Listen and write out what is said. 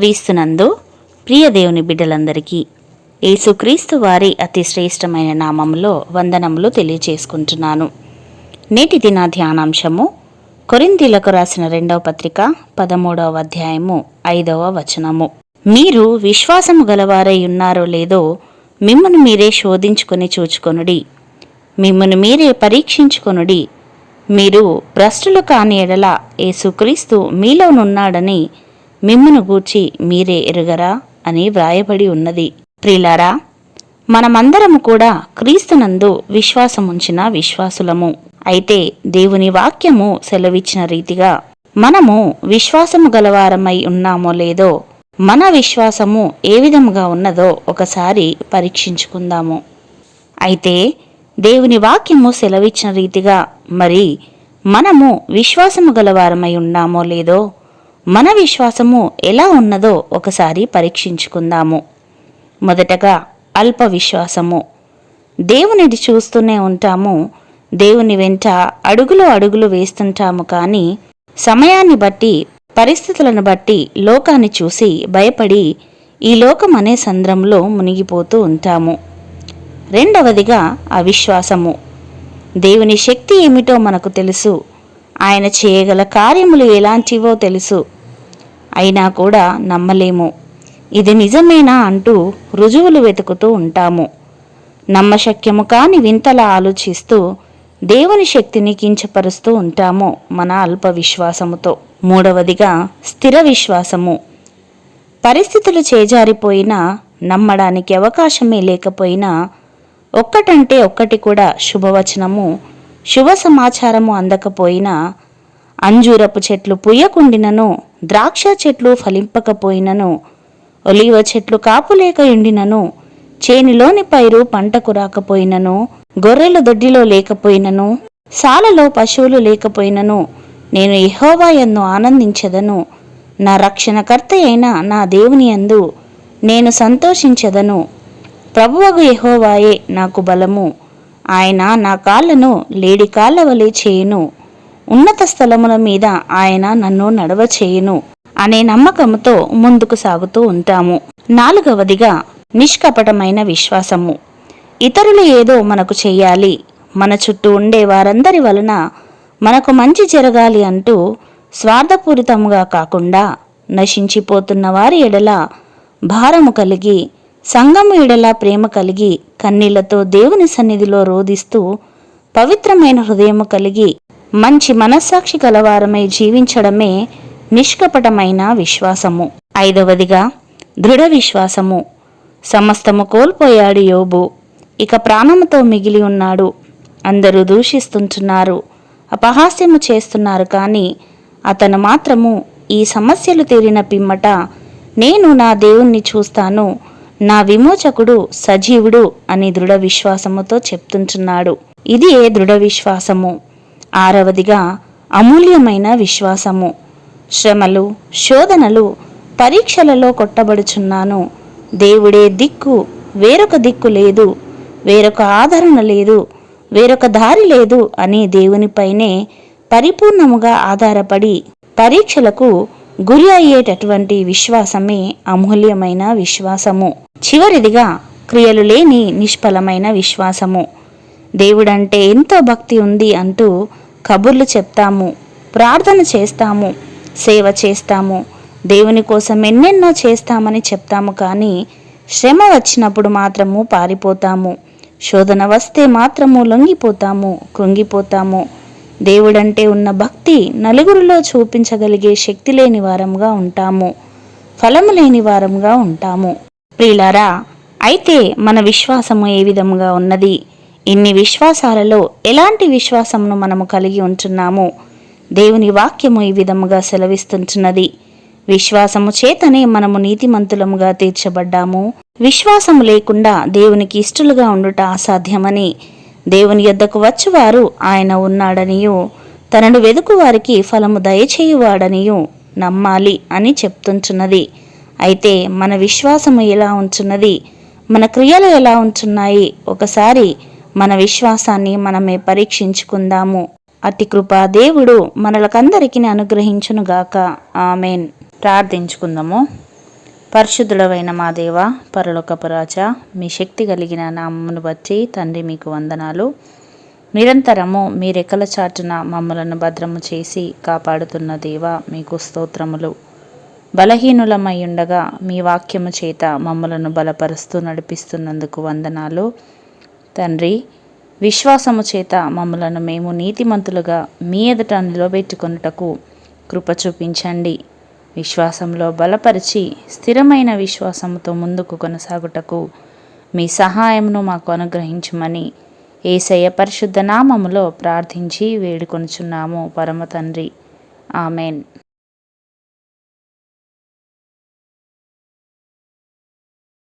క్రీస్తునందు ప్రియ దేవుని బిడ్డలందరికీ యేసుక్రీస్తు వారి అతి శ్రేష్టమైన నామములో వందనములు తెలియచేసుకుంటున్నాను. నేటి దిన ధ్యానాంశము కొరింథీలకు రాసిన 2వ పత్రిక 13వ అధ్యాయము 5వ వచనము. మీరు విశ్వాసము గలవారై ఉన్నారో లేదో మిమ్మును మీరే శోధించుకొని చూచుకొనుడి, మిమ్మును మీరే పరీక్షించుకొనుడి. మీరు భ్రష్టులు కాని ఎడల యేసుక్రీస్తు మీలోనున్నాడని మిమ్మును గూర్చి మీరే ఎరుగరా అని వ్రాయబడి ఉన్నది. ప్రియులారా, మనమందరము కూడా క్రీస్తునందు విశ్వాసముంచిన విశ్వాసులము. అయితే దేవుని వాక్యము సెలవిచ్చిన రీతిగా మనము విశ్వాసము గలవారమై ఉన్నామో లేదో, మన విశ్వాసము ఏ విధముగా ఉన్నదో ఒకసారి పరీక్షించుకుందాము. అయితే దేవుని వాక్యము సెలవిచ్చిన రీతిగా మరి మనము విశ్వాసము గలవారమై ఉన్నామో లేదో, మన విశ్వాసము ఎలా ఉన్నదో ఒకసారి పరీక్షించుకుందాము. మొదటగా అల్ప విశ్వాసము. దేవునిది చూస్తూనే ఉంటాము, దేవుని వెంట అడుగులు వేస్తుంటాము. కానీ సమయాన్ని బట్టి, పరిస్థితులను బట్టి లోకాన్ని చూసి భయపడి ఈ లోకం అనే సంద్రంలో మునిగిపోతూ ఉంటాము. రెండవదిగా అవిశ్వాసము. దేవుని శక్తి ఏమిటో మనకు తెలుసు, ఆయన చేయగల కార్యములు ఎలాంటివో తెలుసు, అయినా కూడా నమ్మలేము. ఇది నిజమేనా అంటూ రుజువులు వెతుకుతూ ఉంటాము. నమ్మశక్యము కాని వింతలా ఆలోచిస్తూ దేవుని శక్తిని కించపరుస్తూ ఉంటాము మన అల్ప విశ్వాసముతో. మూడవదిగా స్థిర విశ్వాసము. పరిస్థితులు చేజారిపోయినా, నమ్మడానికి అవకాశమే లేకపోయినా, ఒక్కటంటే ఒక్కటి కూడా శుభవచనము, శుభ సమాచారము అందకపోయినా, అంజూరపు చెట్లు పుయ్యకుండినను, ద్రాక్ష చెట్లు ఫలింపకపోయినను, ఒలీవ చెట్లు కాపులేక ఎండినను, చేనిలోని పైరు పంటకు రాకపోయినను, గొర్రెల దొడ్డిలో లేకపోయినను, సాలలో పశువులు లేకపోయినను, నేను యెహోవా యందు ఆనందించెదను, నా రక్షణకర్త అయిన నా దేవుని యందు నేను సంతోషించెదను. ప్రభువగు యెహోవాయే నాకు బలము, ఆయన నా కాళ్లను లేడి కాళ్ల వలె చేయును, ఉన్నత స్థలముల మీద ఆయన నన్ను నడవ చేయును అనే నమ్మకంతో ముందుకు సాగుతూ ఉంటాము. నాలుగవదిగా నిష్కపటమైన విశ్వాసము. ఇతరులు ఏదో మనకు చెయ్యాలి, మన చుట్టూ ఉండే వారందరి వలన మనకు మంచి జరగాలి అంటూ స్వార్థపూరితముగా కాకుండా, నశించిపోతున్న వారి ఎడల భారము కలిగి, సంఘము ఎడల ప్రేమ కలిగి, కన్నీళ్లతో దేవుని సన్నిధిలో రోదిస్తూ పవిత్రమైన హృదయము కలిగి మంచి మనస్సాక్షి గలవారమై జీవించడమే నిష్కపటమైన విశ్వాసము. ఐదవదిగా దృఢ విశ్వాసము. సమస్తము కోల్పోయాడు యోబు, ఇక ప్రాణముతో మిగిలి ఉన్నాడు. అందరూ దూషిస్తుంటున్నారు, అపహాస్యము చేస్తున్నారు. కానీ అతను మాత్రము ఈ సమస్యలు తీరిన పిమ్మట నేను నా దేవుణ్ణి చూస్తాను, నా విమోచకుడు సజీవుడు అని దృఢ విశ్వాసముతో చెప్తుంటున్నాడు. ఇది దృఢ విశ్వాసము. ఆరవదిగా అమూల్యమైన విశ్వాసము. శ్రమలు, శోధనలు, పరీక్షలలో కొట్టబడుచున్నాను, దేవుడే దిక్కు, వేరొక దిక్కు లేదు, వేరొక ఆదరణ లేదు, వేరొక దారి లేదు అని దేవునిపైనే పరిపూర్ణముగా ఆధారపడి పరీక్షలకు గురి అయ్యేటటువంటి విశ్వాసమే అమూల్యమైన విశ్వాసము. చివరిదిగా క్రియలు లేని నిష్ఫలమైన విశ్వాసము. దేవుడంటే ఎంతో భక్తి ఉంది అంటూ కబుర్లు చెప్తాము, ప్రార్థన చేస్తాము, సేవ చేస్తాము, దేవుని కోసం ఎన్నెన్నో చేస్తామని చెప్తాము. కానీ శ్రమ వచ్చినప్పుడు మాత్రము పారిపోతాము, శోధన వస్తే మాత్రము లొంగిపోతాము, కృంగిపోతాము. దేవుడంటే ఉన్న భక్తి నలుగురిలో చూపించగలిగే శక్తి లేని వారంగా ఉంటాము, ఫలము లేని వారంగా ఉంటాము. ప్రియులారా, అయితే మన విశ్వాసము ఏ విధముగా ఉన్నది? ఇన్ని విశ్వాసాలలో ఎలాంటి విశ్వాసమును మనము కలిగి ఉంటున్నాము? దేవుని వాక్యము ఈ విధముగా సెలవిస్తుంటున్నది. విశ్వాసము చేతనే మనము నీతిమంతులముగా తీర్చబడ్డాము, విశ్వాసము లేకుండా దేవునికి ఇష్టలుగా ఉండుట అసాధ్యమని, దేవుని యొద్దకు వచ్చువారు ఆయన ఉన్నాడనియు, తనను వెదుకు వారికి ఫలము దయచేయువాడనియు నమ్మాలి అని చెప్తుంటున్నది. అయితే మన విశ్వాసము ఎలా ఉంటున్నది? మన క్రియలు ఎలా ఉంటున్నాయి? ఒకసారి మన విశ్వాసాన్ని మనమే పరీక్షించుకుందాము. అట్టి కృపా దేవుడు మనలకందరికీ అనుగ్రహించునుగాక. ఆమెన్. ప్రార్థించుకుందాము. పరిశుద్ధుడవైన మా దేవ, పరలోకపు రాజా, మీ శక్తి కలిగిన నామమును బట్టి తండ్రి మీకు వందనాలు. నిరంతరము మీ రెక్కల చాటున మమ్మలను భద్రము చేసి కాపాడుతున్న దేవ, మీకు స్తోత్రములు. బలహీనులమై ఉండగా మీ వాక్యము చేత మమ్మలను బలపరుస్తూ నడిపిస్తున్నందుకు వందనాలు తండ్రి. విశ్వాసము చేత మమ్మలను మేము నీతిమంతులుగా మీ ఎదుట నిలబెట్టుకొనుటకు కృప చూపించండి. విశ్వాసంలో బలపరిచి స్థిరమైన విశ్వాసముతో ముందుకు కొనసాగుటకు మీ సహాయమును మాకు అనుగ్రహించుమని యేసయ్య పరిశుద్ధ నామములో ప్రార్థించి వేడుకొనుచున్నాము పరమ తండ్రి. ఆమెన్.